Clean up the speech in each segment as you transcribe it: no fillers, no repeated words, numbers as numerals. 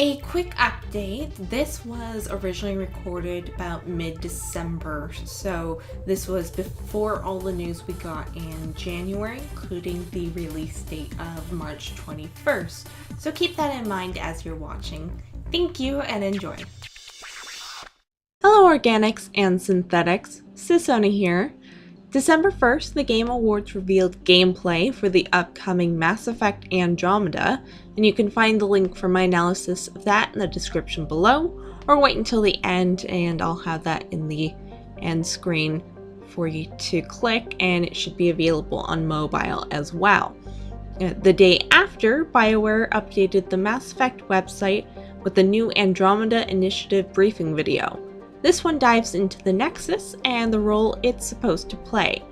A quick update. This was originally recorded about mid-December, so this was before all the news we got in January, including the release date of March 21st. So keep that in mind as you're watching. Thank you and enjoy. Hello organics and synthetics, Sisona here. December 1st, the Game Awards revealed gameplay for the upcoming Mass Effect Andromeda, and you can find the link for my analysis of that in the description below, or wait until the end and I'll have that in the end screen for you to click, and it should be available on mobile as well. The day after, BioWare updated the Mass Effect website with the new Andromeda Initiative briefing video. This one dives into the Nexus and the role it's supposed to play.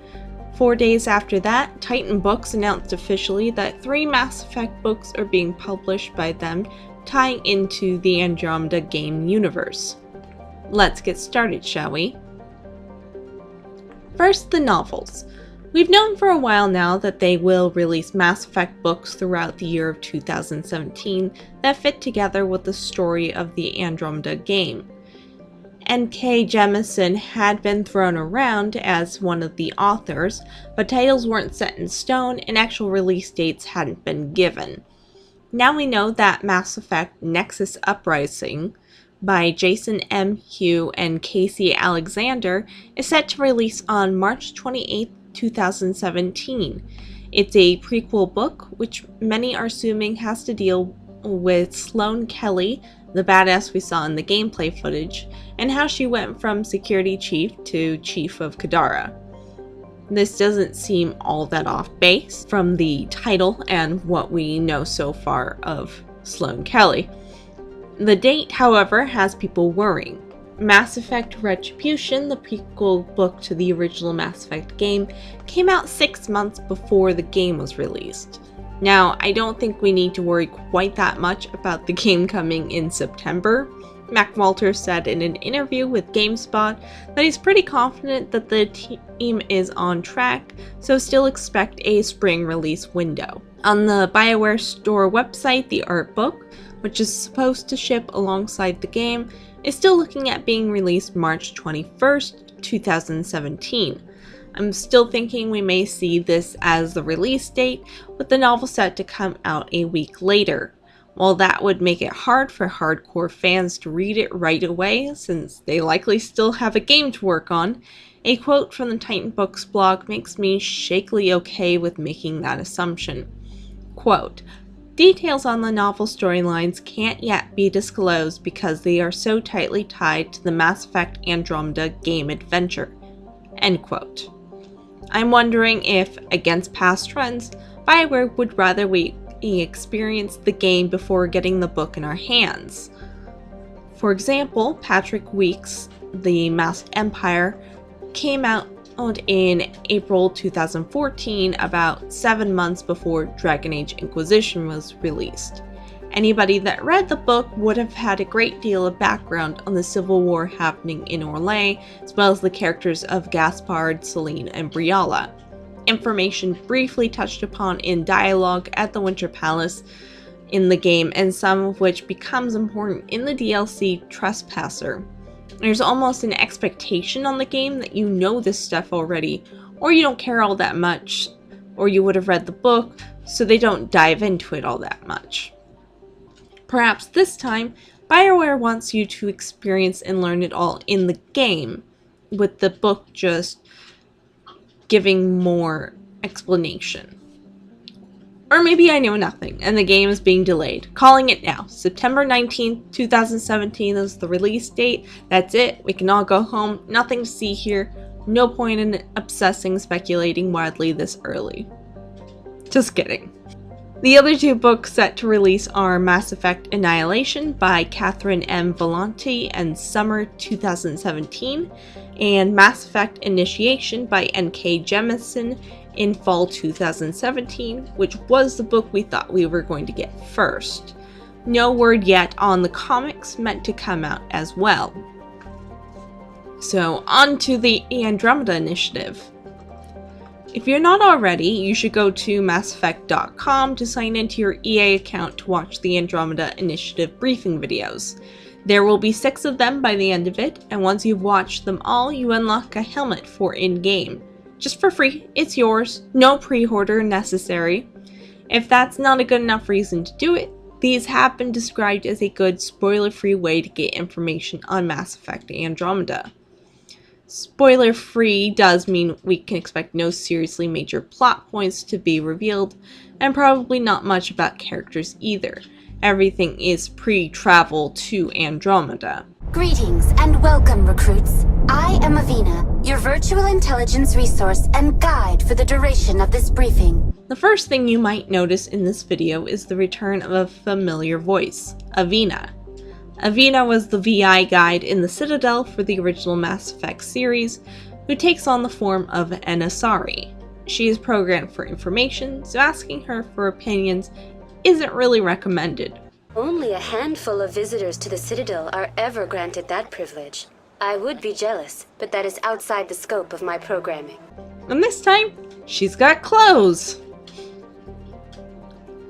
4 days after that, Titan Books announced officially that 3 Mass Effect books are being published by them, tying into the Andromeda game universe. Let's get started, shall we? First, the novels. We've known for a while now that they will release Mass Effect books throughout the year of 2017 that fit together with the story of the Andromeda game. N.K. Jemisin had been thrown around as one of the authors, but titles weren't set in stone and actual release dates hadn't been given. Now we know that Mass Effect Nexus Uprising by Jason M. Hugh and Casey Alexander is set to release on March 28, 2017. It's a prequel book, which many are assuming has to deal with Sloane Kelly, the badass we saw in the gameplay footage, and how she went from security chief to chief of Kadara. This doesn't seem all that off base from the title and what we know so far of Sloane Kelly. The date, however, has people worrying. Mass Effect Retribution, the prequel book to the original Mass Effect game, came out 6 months before the game was released. Now, I don't think we need to worry quite that much about the game coming in September. Mac Walters said in an interview with GameSpot that he's pretty confident that the team is on track, so still expect a spring release window. On the BioWare store website, the art book, which is supposed to ship alongside the game, is still looking at being released March 21st, 2017. I'm still thinking we may see this as the release date, with the novel set to come out a week later. While that would make it hard for hardcore fans to read it right away, since they likely still have a game to work on, a quote from the Titan Books blog makes me shakily okay with making that assumption. Quote, "Details on the novel storylines can't yet be disclosed because they are so tightly tied to the Mass Effect Andromeda game adventure." End quote. I'm wondering if, against past trends, BioWare would rather we experience the game before getting the book in our hands. For example, Patrick Weekes' The Masked Empire came out in April 2014, about 7 months before Dragon Age Inquisition was released. Anybody that read the book would have had a great deal of background on the civil war happening in Orlais, as well as the characters of Gaspard, Celine, and Briala. Information briefly touched upon in dialogue at the Winter Palace in the game, and some of which becomes important in the DLC Trespasser. There's almost an expectation on the game that you know this stuff already, or you don't care all that much, or you would have read the book, so they don't dive into it all that much. Perhaps this time, BioWare wants you to experience and learn it all in the game, with the book just giving more explanation. Or maybe I know nothing, and the game is being delayed. Calling it now. September 19th, 2017 is the release date. That's it. We can all go home. Nothing to see here. No point in obsessing, speculating wildly this early. Just kidding. The other 2 books set to release are Mass Effect Annihilation by Catherine M. Vellante in summer 2017, and Mass Effect Initiation by N.K. Jemisin in fall 2017, which was the book we thought we were going to get first. No word yet on the comics meant to come out as well. So on to the Andromeda Initiative. If you're not already, you should go to masseffect.com to sign into your EA account to watch the Andromeda Initiative briefing videos. There will be 6 of them by the end of it, and once you've watched them all, you unlock a helmet for in-game. Just for free, it's yours, no pre-order necessary. If that's not a good enough reason to do it, these have been described as a good spoiler-free way to get information on Mass Effect Andromeda. Spoiler-free does mean we can expect no seriously major plot points to be revealed, and probably not much about characters either. Everything is pre-travel to Andromeda. Greetings and welcome, recruits. I am Avina, your virtual intelligence resource and guide for the duration of this briefing. The first thing you might notice in this video is the return of a familiar voice, Avina. Avina was the VI guide in the Citadel for the original Mass Effect series, who takes on the form of an Asari. She is programmed for information, so asking her for opinions isn't really recommended. Only a handful of visitors to the Citadel are ever granted that privilege. I would be jealous, but that is outside the scope of my programming. And this time, she's got clothes!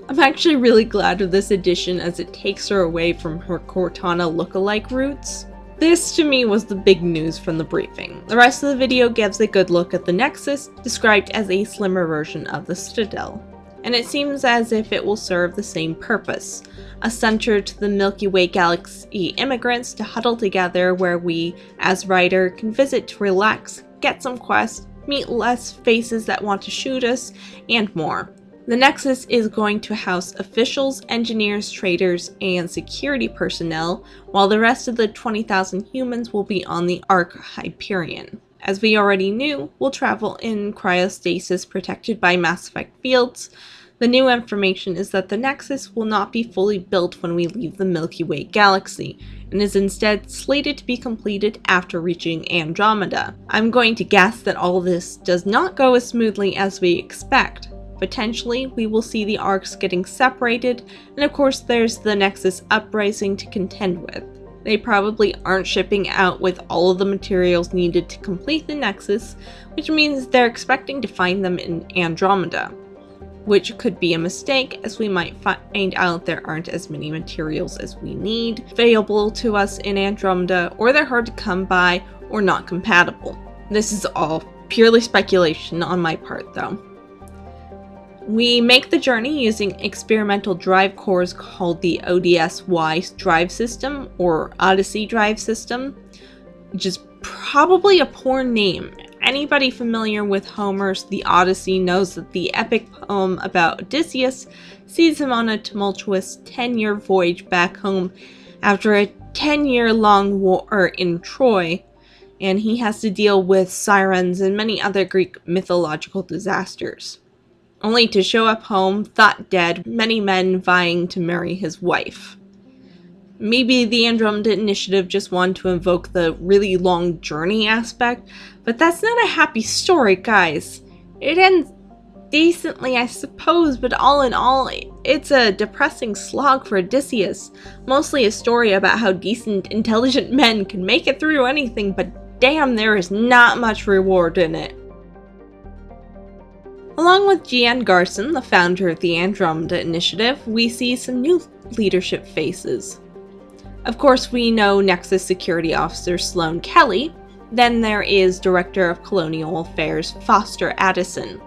I'm actually really glad of this addition as it takes her away from her Cortana lookalike roots. This to me was the big news from the briefing. The rest of the video gives a good look at the Nexus, described as a slimmer version of the Citadel. And it seems as if it will serve the same purpose, a center to the Milky Way galaxy immigrants to huddle together where we, as Ryder, can visit to relax, get some quests, meet less faces that want to shoot us, and more. The Nexus is going to house officials, engineers, traders, and security personnel, while the rest of the 20,000 humans will be on the Ark Hyperion. As we already knew, we'll travel in cryostasis protected by Mass Effect fields. The new information is that the Nexus will not be fully built when we leave the Milky Way galaxy, and is instead slated to be completed after reaching Andromeda. I'm going to guess that all this does not go as smoothly as we expect. Potentially, we will see the arcs getting separated, and of course there's the Nexus uprising to contend with. They probably aren't shipping out with all of the materials needed to complete the Nexus, which means they're expecting to find them in Andromeda. Which could be a mistake, as we might find out there aren't as many materials as we need available to us in Andromeda, or they're hard to come by, or not compatible. This is all purely speculation on my part though. We make the journey using experimental drive cores called the ODSY drive system, or Odyssey drive system, which is probably a poor name. Anybody familiar with Homer's The Odyssey knows that the epic poem about Odysseus sees him on a tumultuous 10-year voyage back home after a 10-year-long war in Troy, and he has to deal with sirens and many other Greek mythological disasters. Only to show up home, thought dead, many men vying to marry his wife. Maybe the Andromeda Initiative just wanted to invoke the really long journey aspect, but that's not a happy story, guys. It ends decently, I suppose, but all in all, it's a depressing slog for Odysseus. Mostly a story about how decent, intelligent men can make it through anything, but damn, there is not much reward in it. Along with Gian Garson, the founder of the Andromeda Initiative, we see some new leadership faces. Of course, we know Nexus Security Officer Sloane Kelly. Then there is Director of Colonial Affairs Foster Addison.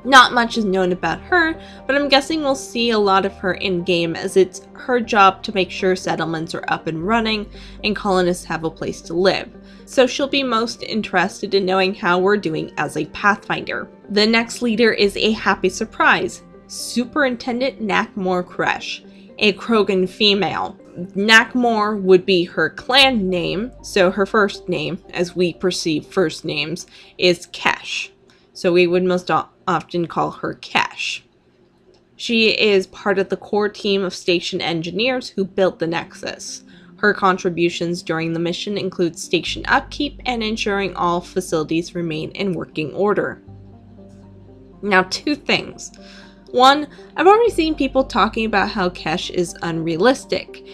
Not much is known about her, but I'm guessing we'll see a lot of her in-game, as it's her job to make sure settlements are up and running and colonists have a place to live. So she'll be most interested in knowing how we're doing as a Pathfinder. The next leader is a happy surprise, Superintendent Nakmor Kresh, a Krogan female. Nakmor would be her clan name, so her first name, as we perceive first names, is Kesh. So we would most often call her Kesh. She is part of the core team of station engineers who built the Nexus. Her contributions during the mission include station upkeep and ensuring all facilities remain in working order. Now, 2 things. One, I've already seen people talking about how Kesh is unrealistic.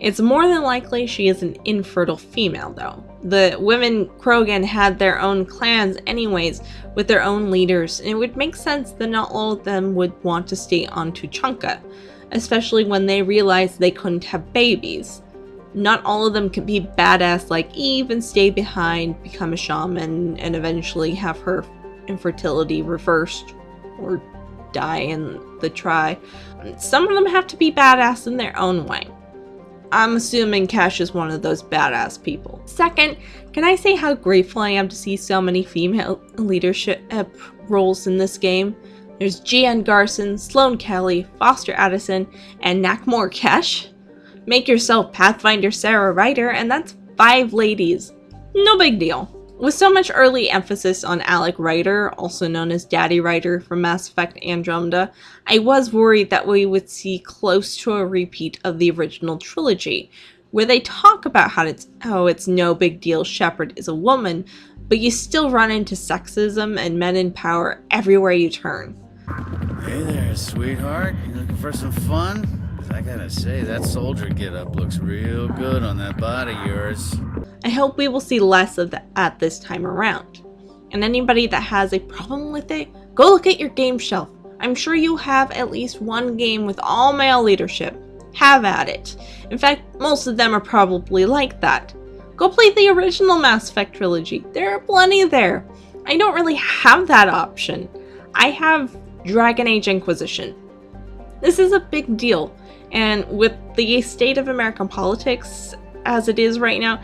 It's more than likely she is an infertile female, though. The women Krogan had their own clans anyways, with their own leaders, and it would make sense that not all of them would want to stay on Tuchanka, especially when they realized they couldn't have babies. Not all of them could be badass like Eve and stay behind, become a shaman, and eventually have her infertility reversed or die in the try. Some of them have to be badass in their own way. I'm assuming Cash is one of those badass people. Second, can I say how grateful I am to see so many female leadership roles in this game? There's Gian Garson, Sloane Kelly, Foster Addison, and Nak Morkesh. Make yourself Pathfinder Sarah Ryder, and that's 5 ladies. No big deal. With so much early emphasis on Alec Ryder, also known as Daddy Ryder from Mass Effect Andromeda, I was worried that we would see close to a repeat of the original trilogy, where they talk about how it's no big deal Shepard is a woman, but you still run into sexism and men in power everywhere you turn. Hey there, sweetheart. You looking for some fun? 'Cause I gotta say, that soldier getup looks real good on that body of yours. I hope we will see less of that this time around. And anybody that has a problem with it, go look at your game shelf. I'm sure you have at least one game with all male leadership. Have at it. In fact, most of them are probably like that. Go play the original Mass Effect trilogy. There are plenty there. I don't really have that option. I have Dragon Age Inquisition. This is a big deal, and with the state of American politics as it is right now,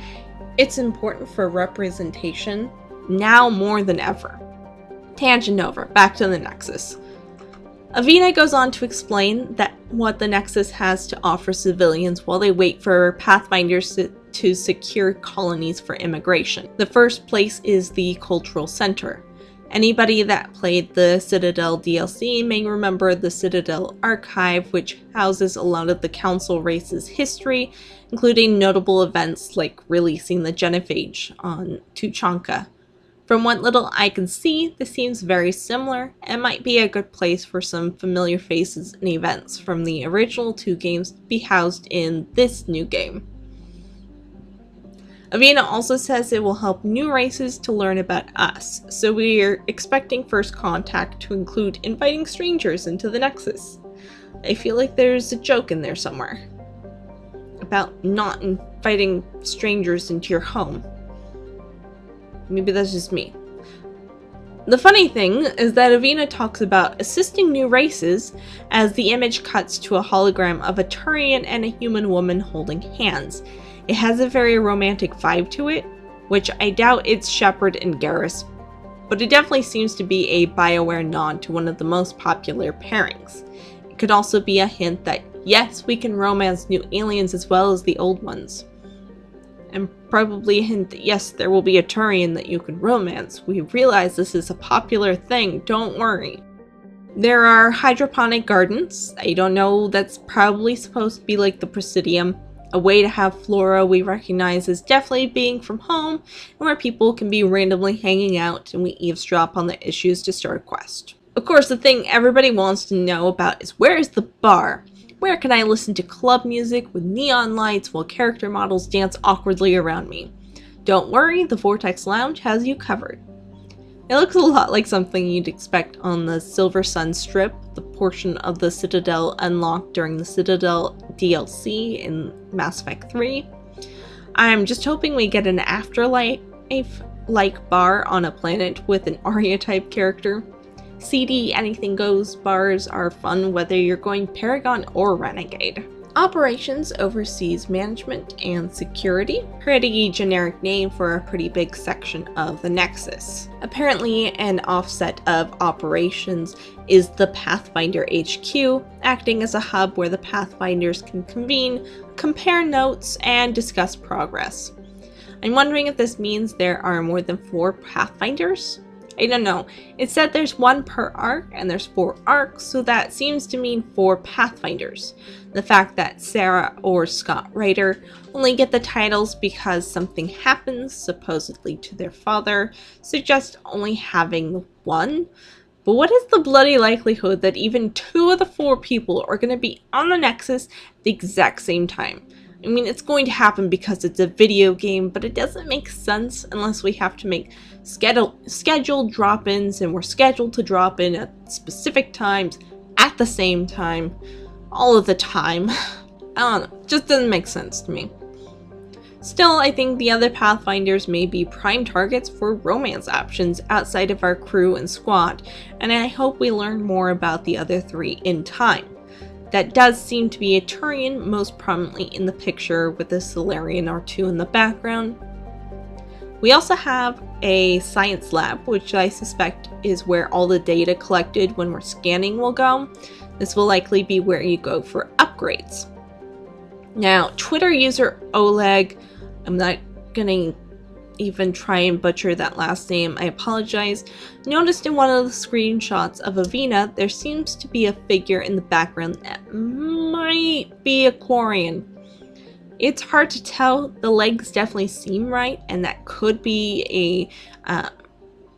it's important for representation now more than ever. Tangent over, back to the Nexus. Avina goes on to explain that what the Nexus has to offer civilians while they wait for Pathfinders to secure colonies for immigration. The first place is the Cultural Center. Anybody that played the Citadel DLC may remember the Citadel Archive, which houses a lot of the Council race's history, including notable events like releasing the Genophage on Tuchanka. From what little I can see, this seems very similar and might be a good place for some familiar faces and events from the original 2 games to be housed in this new game. Avina also says it will help new races to learn about us, so we're expecting first contact to include inviting strangers into the Nexus. I feel like there's a joke in there somewhere about not inviting strangers into your home. Maybe that's just me. The funny thing is that Avina talks about assisting new races as the image cuts to a hologram of a Turian and a human woman holding hands. It has a very romantic vibe to it, which I doubt it's Shepard and Garrus, but it definitely seems to be a BioWare nod to one of the most popular pairings. It could also be a hint that yes, we can romance new aliens as well as the old ones. And probably a hint that yes, there will be a Turian that you can romance. We realize this is a popular thing, don't worry. There are hydroponic gardens. I don't know, that's probably supposed to be like the Presidium. A way to have flora we recognize as definitely being from home, and where people can be randomly hanging out and we eavesdrop on their issues to start a quest. Of course, the thing everybody wants to know about is where is the bar? Where can I listen to club music with neon lights while character models dance awkwardly around me? Don't worry, the Vortex Lounge has you covered. It looks a lot like something you'd expect on the Silver Sun Strip, the portion of the Citadel unlocked during the Citadel DLC in Mass Effect 3. I'm just hoping we get an Afterlife-like bar on a planet with an Arya-type character. CD anything goes bars are fun whether you're going Paragon or Renegade. Operations oversees management and security. Pretty generic name for a pretty big section of the Nexus. Apparently an offset of operations is the Pathfinder HQ, acting as a hub where the Pathfinders can convene, compare notes, and discuss progress. I'm wondering if this means there are more than 4 Pathfinders? I don't know. It said there's 1 per arc, and there's 4 arcs, so that seems to mean 4 Pathfinders. The fact that Sarah or Scott Ryder only get the titles because something happens, supposedly to their father, suggests only having 1. But what is the bloody likelihood that even 2 of the 4 people are going to be on the Nexus at the exact same time? I mean, it's going to happen because it's a video game, but it doesn't make sense unless we have to make scheduled drop-ins, and we're scheduled to drop in at specific times, at the same time, all of the time. I don't know, just doesn't make sense to me. Still, I think the other Pathfinders may be prime targets for romance options outside of our crew and squad, and I hope we learn more about the other 3 in time. That does seem to be a Turian most prominently in the picture, with a Solarian or 2 in the background. We also have a science lab, which I suspect is where all the data collected when we're scanning will go. This will likely be where you go for upgrades. Now, Twitter user Oleg, I'm not gonna even try and butcher that last name, I apologize, noticed in one of the screenshots of Avina there seems to be a figure in the background that might be a Quarian. It's hard to tell, the legs definitely seem right, and that could be a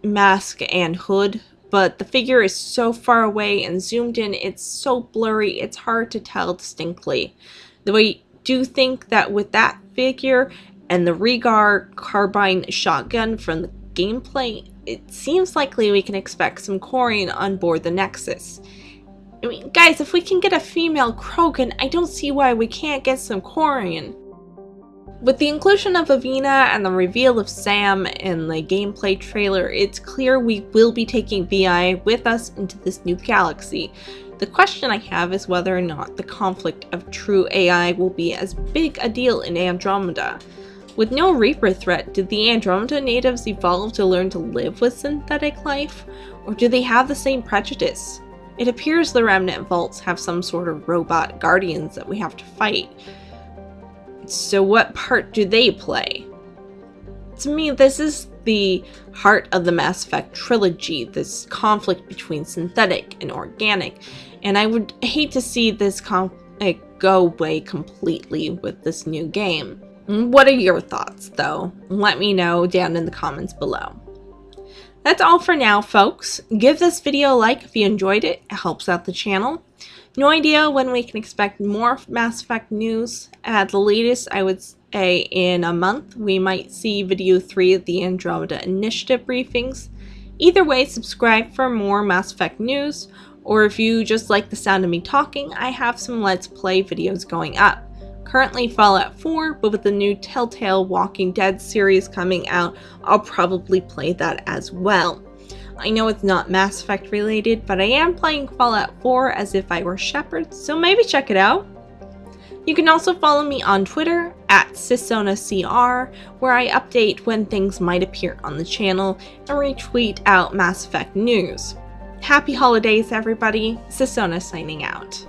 mask and hood, but the figure is so far away and zoomed in, it's so blurry, it's hard to tell distinctly. Though I do think that with that figure and the Regar carbine shotgun from the gameplay, it seems likely we can expect some Quarian on board the Nexus. I mean, guys, if we can get a female Krogan, I don't see why we can't get some Quarian. With the inclusion of Avina and the reveal of Sam in the gameplay trailer, it's clear we will be taking VI with us into this new galaxy. The question I have is whether or not the conflict of true AI will be as big a deal in Andromeda. With no Reaper threat, did the Andromeda natives evolve to learn to live with synthetic life? Or do they have the same prejudice? It appears the Remnant Vaults have some sort of robot guardians that we have to fight. So what part do they play? To me, this is the heart of the Mass Effect trilogy, this conflict between synthetic and organic, and I would hate to see this conflict go away completely with this new game. What are your thoughts, though? Let me know down in the comments below. That's all for now, folks. Give this video a like if you enjoyed it. It helps out the channel. No idea when we can expect more Mass Effect news. At the latest, I would say in a month, we might see video 3 of the Andromeda Initiative briefings. Either way, subscribe for more Mass Effect news, or if you just like the sound of me talking, I have some Let's Play videos going up. Currently Fallout 4, but with the new Telltale Walking Dead series coming out, I'll probably play that as well. I know it's not Mass Effect related, but I am playing Fallout 4 as if I were Shepard, so maybe check it out. You can also follow me on Twitter at SisonaCR, where I update when things might appear on the channel and retweet out Mass Effect news. Happy holidays, everybody. Sisona signing out.